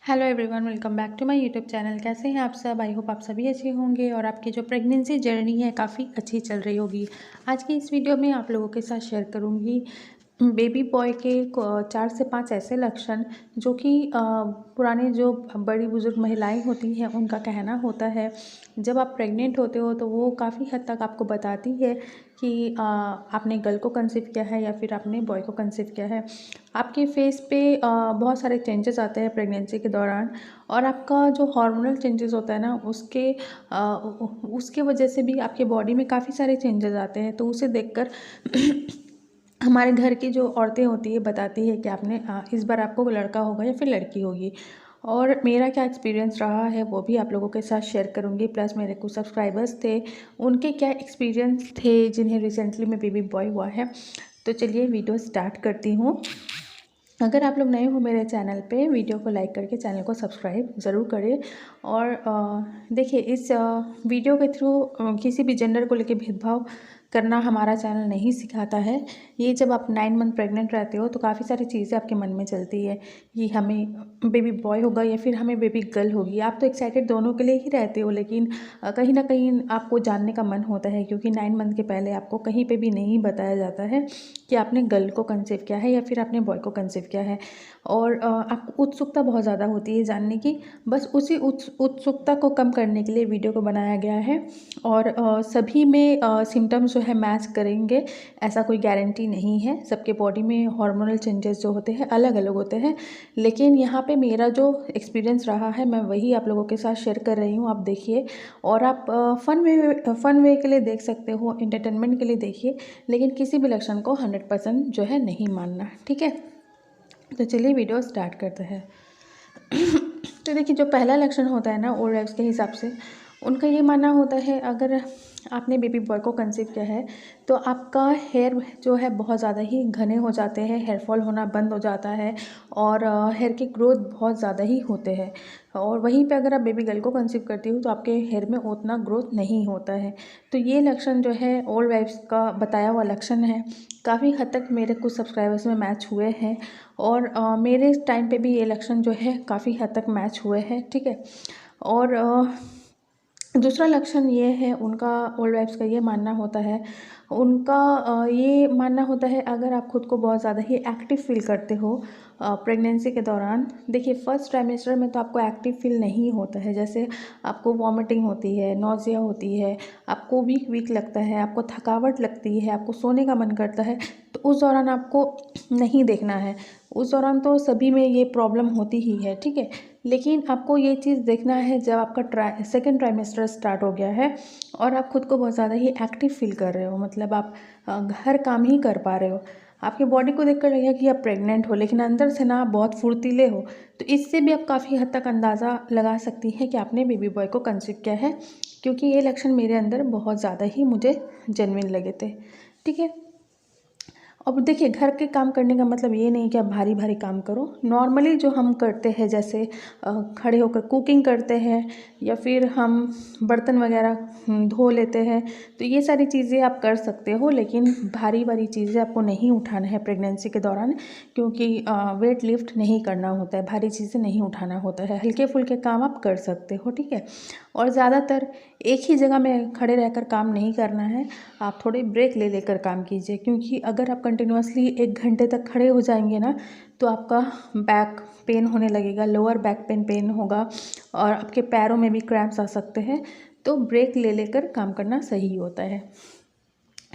Hello everyone, welcome back to my YouTube channel. कैसे हैं आप सब? आई होप आप सभी अच्छे होंगे और आपकी जो प्रेगनेंसी जर्नी है काफ़ी अच्छी चल रही होगी। आज की इस वीडियो में आप लोगों के साथ शेयर करूंगी बेबी बॉय के 4 से 5 ऐसे लक्षण जो कि पुराने जो बड़ी बुजुर्ग महिलाएं होती हैं उनका कहना होता है। जब आप प्रेग्नेंट होते हो तो वो काफ़ी हद तक आपको बताती है कि आपने गर्ल को कंसीव किया है या फिर आपने बॉय को कंसीव किया है। आपके फेस पे बहुत सारे चेंजेस आते हैं प्रेगनेंसी के दौरान, और आपका जो हार्मोनल चेंजेस होता है ना उसके वजह से भी आपके बॉडी में काफ़ी सारे चेंजेस आते हैं। तो उसे देखकर हमारे घर की जो औरतें होती है बताती है कि आपने इस बार आपको लड़का होगा या फिर लड़की होगी। और मेरा क्या एक्सपीरियंस रहा है वो भी आप लोगों के साथ शेयर करूँगी। प्लस मेरे कुछ सब्सक्राइबर्स थे, उनके क्या एक्सपीरियंस थे जिन्हें रिसेंटली में बेबी बॉय हुआ है। तो चलिए वीडियो स्टार्ट करती हूँ। अगर आप लोग नए हो मेरे चैनल पे, वीडियो को लाइक करके चैनल को सब्सक्राइब ज़रूर करें। और देखिए, इस वीडियो के थ्रू किसी भी जेंडर को लेके भेदभाव करना हमारा चैनल नहीं सिखाता है। ये जब आप 9 मंथ प्रेग्नेंट रहते हो तो काफ़ी सारी चीज़ें आपके मन में चलती है कि हमें बेबी बॉय होगा या फिर हमें बेबी गर्ल होगी। आप तो एक्साइटेड दोनों के लिए ही रहते हो, लेकिन कहीं ना कहीं आपको जानने का मन होता है, क्योंकि 9 मंथ के पहले आपको कहीं पे भी नहीं बताया जाता है कि आपने गर्ल को कंसीव किया है या फिर आपने बॉय को कंसीव किया है। और आपको उत्सुकता बहुत ज़्यादा होती है जानने की। बस उसी उत्सुकता को कम करने के लिए वीडियो को बनाया गया है। और सभी में सिम्टम्स जो है मैच करेंगे ऐसा कोई गारंटी नहीं है। सबके बॉडी में हार्मोनल चेंजेस जो होते हैं अलग अलग होते हैं। लेकिन यहाँ पे मेरा जो एक्सपीरियंस रहा है मैं वही आप लोगों के साथ शेयर कर रही हूँ। आप देखिए, और आप फ़न वे के लिए देख सकते हो, एंटरटेनमेंट के लिए देखिए, लेकिन किसी भी लक्षण को 100% जो है नहीं मानना, ठीक है। तो चलिए वीडियो स्टार्ट करते हैं। तो देखिए, जो पहला लक्षण होता है ना ओल्ड एज के हिसाब से, उनका ये मानना होता है अगर आपने बेबी बॉय को कंसीव किया है तो आपका हेयर जो है बहुत ज़्यादा ही घने हो जाते हैं, हेयर फॉल होना बंद हो जाता है और हेयर की ग्रोथ बहुत ज़्यादा ही होते हैं। और वहीं पे अगर आप बेबी गर्ल को कंसीव करती हो तो आपके हेयर में उतना ग्रोथ नहीं होता है। तो ये लक्षण जो है ओल्ड वाइफ्स का बताया हुआ लक्षण है। काफ़ी हद तक मेरे कुछ सब्सक्राइबर्स में मैच हुए हैं और मेरे टाइम पे भी ये लक्षण जो है काफ़ी हद तक मैच हुए हैं, ठीक है। और दूसरा लक्षण ये है उनका, ओल्ड वाइफ्स का ये मानना होता है, उनका ये मानना होता है अगर आप खुद को बहुत ज़्यादा ही एक्टिव फील करते हो प्रेगनेंसी के दौरान। देखिए, फर्स्ट ट्राइमेस्टर में तो आपको एक्टिव फील नहीं होता है, जैसे आपको वॉमिटिंग होती है, नौजिया होती है, आपको वीक वीक लगता है, आपको थकावट लगती है, आपको सोने का मन करता है। तो उस दौरान आपको नहीं देखना है। उस दौरान तो सभी में ये प्रॉब्लम होती ही है, ठीक है। लेकिन आपको ये चीज़ देखना है जब आपका सेकेंड ट्राइमेस्टर स्टार्ट हो गया है और आप खुद को बहुत ज़्यादा ही एक्टिव फील कर रहे हो, मतलब आप हर काम ही कर पा रहे हो। आपकी बॉडी को देखकर लगेगा कि आप प्रेग्नेंट हो, लेकिन अंदर से ना आप बहुत फुर्तीले हो। तो इससे भी आप काफ़ी हद तक अंदाज़ा लगा सकती हैं कि आपने बेबी बॉय को कंसीव किया है, क्योंकि ये लक्षण मेरे अंदर बहुत ज़्यादा ही मुझे जेन्युइन लगे थे, ठीक है। अब देखिए, घर के काम करने का मतलब ये नहीं कि आप भारी भारी काम करो। नॉर्मली जो हम करते हैं, जैसे खड़े होकर कुकिंग करते हैं या फिर हम बर्तन वगैरह धो लेते हैं, तो ये सारी चीज़ें आप कर सकते हो। लेकिन भारी भारी चीज़ें आपको नहीं उठाना है प्रेगनेंसी के दौरान, क्योंकि वेट लिफ्ट नहीं करना होता है, भारी चीज़ें नहीं उठाना होता है। हल्के फुल्के काम आप कर सकते हो, ठीक है। और ज़्यादातर एक ही जगह में खड़े रहकर काम नहीं करना है, आप थोड़े ब्रेक ले लेकर काम कीजिए, क्योंकि अगर आप कंटिन्यूअसली 1 घंटे तक खड़े हो जाएंगे ना तो आपका बैक पेन होने लगेगा, लोअर बैक पेन होगा और आपके पैरों में भी क्रैम्प्स आ सकते हैं। तो ब्रेक ले लेकर काम करना सही होता है,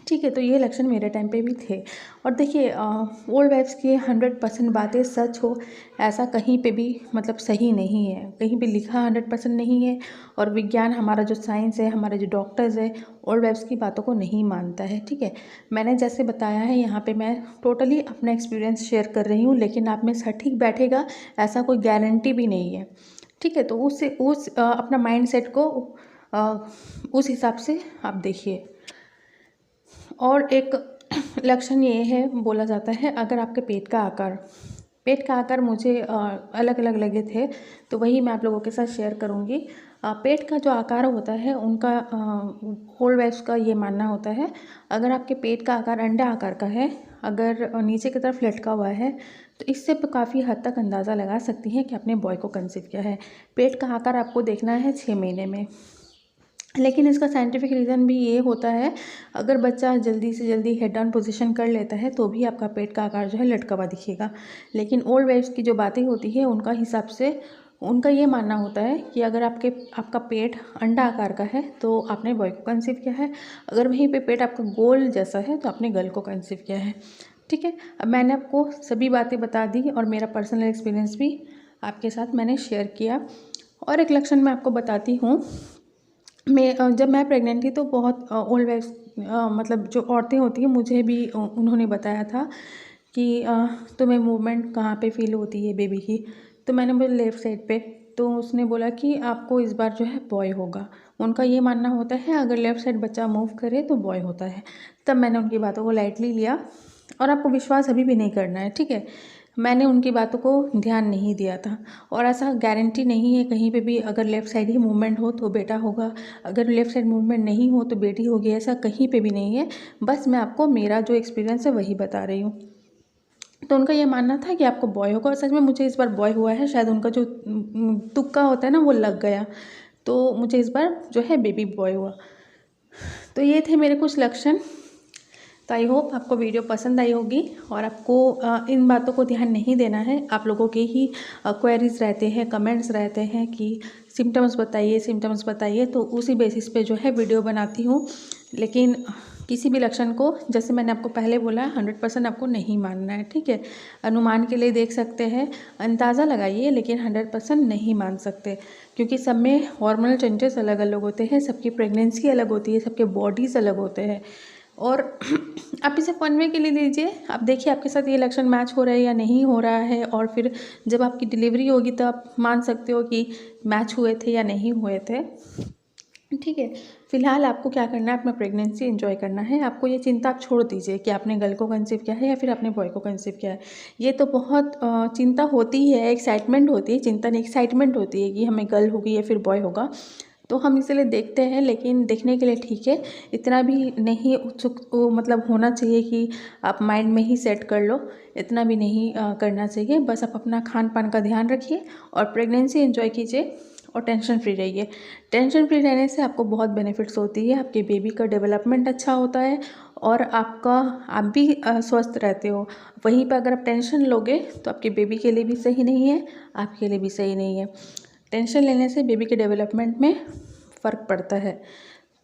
ठीक है। तो ये लक्षण मेरे टाइम पे भी थे। और देखिए, ओल्ड वाइफ्स की 100% बातें सच हो ऐसा कहीं पे भी मतलब सही नहीं है, कहीं पे लिखा 100% नहीं है। और विज्ञान, हमारा जो साइंस है, हमारे जो डॉक्टर्स है, ओल्ड वाइफ्स की बातों को नहीं मानता है, ठीक है। मैंने जैसे बताया है यहाँ पे मैं टोटली अपना एक्सपीरियंस शेयर कर रही हूँ, लेकिन आप में सटीक बैठेगा ऐसा कोई गारंटी भी नहीं है, ठीक है। तो अपना माइंड सेट को उस हिसाब से आप देखिए। और एक लक्षण ये है, बोला जाता है अगर आपके पेट का आकार मुझे अलग अलग लगे थे, तो वही मैं आप लोगों के साथ शेयर करूँगी। पेट का जो आकार होता है उनका, ओल्ड वाइफ्स का ये मानना होता है, अगर आपके पेट का आकार अंडा आकार का है, अगर नीचे की तरफ लटका हुआ है, तो इससे काफ़ी हद तक अंदाज़ा लगा सकती हैं कि आपने बॉय को कंसीव किया है। पेट का आकार आपको देखना है 6 महीने में। लेकिन इसका साइंटिफिक रीज़न भी ये होता है, अगर बच्चा जल्दी से जल्दी हेड डाउन पोजीशन कर लेता है तो भी आपका पेट का आकार जो है लटका हुआ दिखेगा। लेकिन ओल्ड वाइफ्स की जो बातें होती है उनका हिसाब से उनका ये मानना होता है कि अगर आपका पेट अंडा आकार का है तो आपने बॉय को कंसीव किया है, अगर वहीं पे पेट आपका गोल जैसा है तो आपने गर्ल को कंसीव किया है। ठीक है, अब मैंने आपको सभी बातें बता दी और मेरा पर्सनल एक्सपीरियंस भी आपके साथ मैंने शेयर किया। और एक लक्षण मैं आपको बताती हूँ। जब मैं प्रेग्नेंट थी तो बहुत ओल्ड वाइफ्स मतलब जो औरतें होती हैं मुझे भी उन्होंने बताया था कि तुम्हें मूवमेंट कहाँ पे फील होती है बेबी की। तो मैंने बोला लेफ़्ट साइड पे। तो उसने बोला कि आपको इस बार जो है बॉय होगा। उनका ये मानना होता है अगर लेफ़्ट साइड बच्चा मूव करे तो बॉय होता है। तब मैंने उनकी बातों को लाइटली लिया और आपको विश्वास अभी भी नहीं करना है, ठीक है। मैंने उनकी बातों को ध्यान नहीं दिया था और ऐसा गारंटी नहीं है कहीं पे भी अगर लेफ़्ट साइड ही मूवमेंट हो तो बेटा होगा, अगर लेफ़्ट साइड मूवमेंट नहीं हो तो बेटी होगी, ऐसा कहीं पे भी नहीं है। बस मैं आपको मेरा जो एक्सपीरियंस है वही बता रही हूँ। तो उनका ये मानना था कि आपको बॉय होगा और सच में मुझे इस बार बॉय हुआ है। शायद उनका जो तुक्का होता है ना वो लग गया, तो मुझे इस बार जो है बेबी बॉय हुआ। तो ये थे मेरे कुछ लक्षण। तो आई होप आपको वीडियो पसंद आई होगी और आपको इन बातों को ध्यान नहीं देना है। आप लोगों के ही क्वेरीज रहते हैं, कमेंट्स रहते हैं कि सिम्टम्स बताइए, तो उसी बेसिस पे जो है वीडियो बनाती हूँ। लेकिन किसी भी लक्षण को, जैसे मैंने आपको पहले बोला, 100% आपको नहीं मानना है, ठीक है। अनुमान के लिए देख सकते हैं, अंदाज़ा लगाइए, लेकिन 100% नहीं मान सकते, क्योंकि सब में हार्मोनल चेंजेस अलग अलग होते हैं, सबकी प्रेगनेंसी अलग होती है, सबके बॉडीज़ अलग होते हैं। और आप इसे फन वे के लिए लीजिए। आप देखिए आपके साथ ये लक्षण मैच हो रहा है या नहीं हो रहा है, और फिर जब आपकी डिलीवरी होगी तो आप मान सकते हो कि मैच हुए थे या नहीं हुए थे, ठीक है। फिलहाल आपको क्या करना है, अपना प्रेगनेंसी एंजॉय करना है। आपको ये चिंता आप छोड़ दीजिए कि आपने गर्ल को कंसीव किया है या फिर आपने बॉय को कंसीव किया है। ये तो बहुत चिंता होती है, एक्साइटमेंट होती है, चिंता नहीं एक्साइटमेंट होती है कि हमें गर्ल होगी या फिर बॉय होगा। तो हम इसलिए देखते हैं, लेकिन देखने के लिए ठीक है, इतना भी नहीं उत्सुक मतलब होना चाहिए कि आप माइंड में ही सेट कर लो, इतना भी नहीं करना चाहिए। बस आप अपना खान पान का ध्यान रखिए और प्रेगनेंसी एंजॉय कीजिए और टेंशन फ्री रहिए। टेंशन फ्री रहने से आपको बहुत बेनिफिट्स होती है, आपके बेबी का डेवलपमेंट अच्छा होता है और आप भी स्वस्थ रहते हो। वहीं पर अगर आप टेंशन लोगे तो आपके बेबी के लिए भी सही नहीं है, आपके लिए भी सही नहीं है। टेंशन लेने से बेबी के डेवलपमेंट में फ़र्क पड़ता है।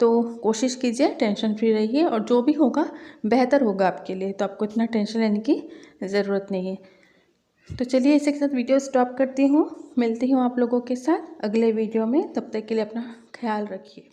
तो कोशिश कीजिए टेंशन फ्री रहिए और जो भी होगा बेहतर होगा आपके लिए, तो आपको इतना टेंशन लेने की ज़रूरत नहीं है। तो चलिए इसी के साथ वीडियो स्टॉप करती हूँ। मिलती हूँ आप लोगों के साथ अगले वीडियो में। तब तक के लिए अपना ख्याल रखिए।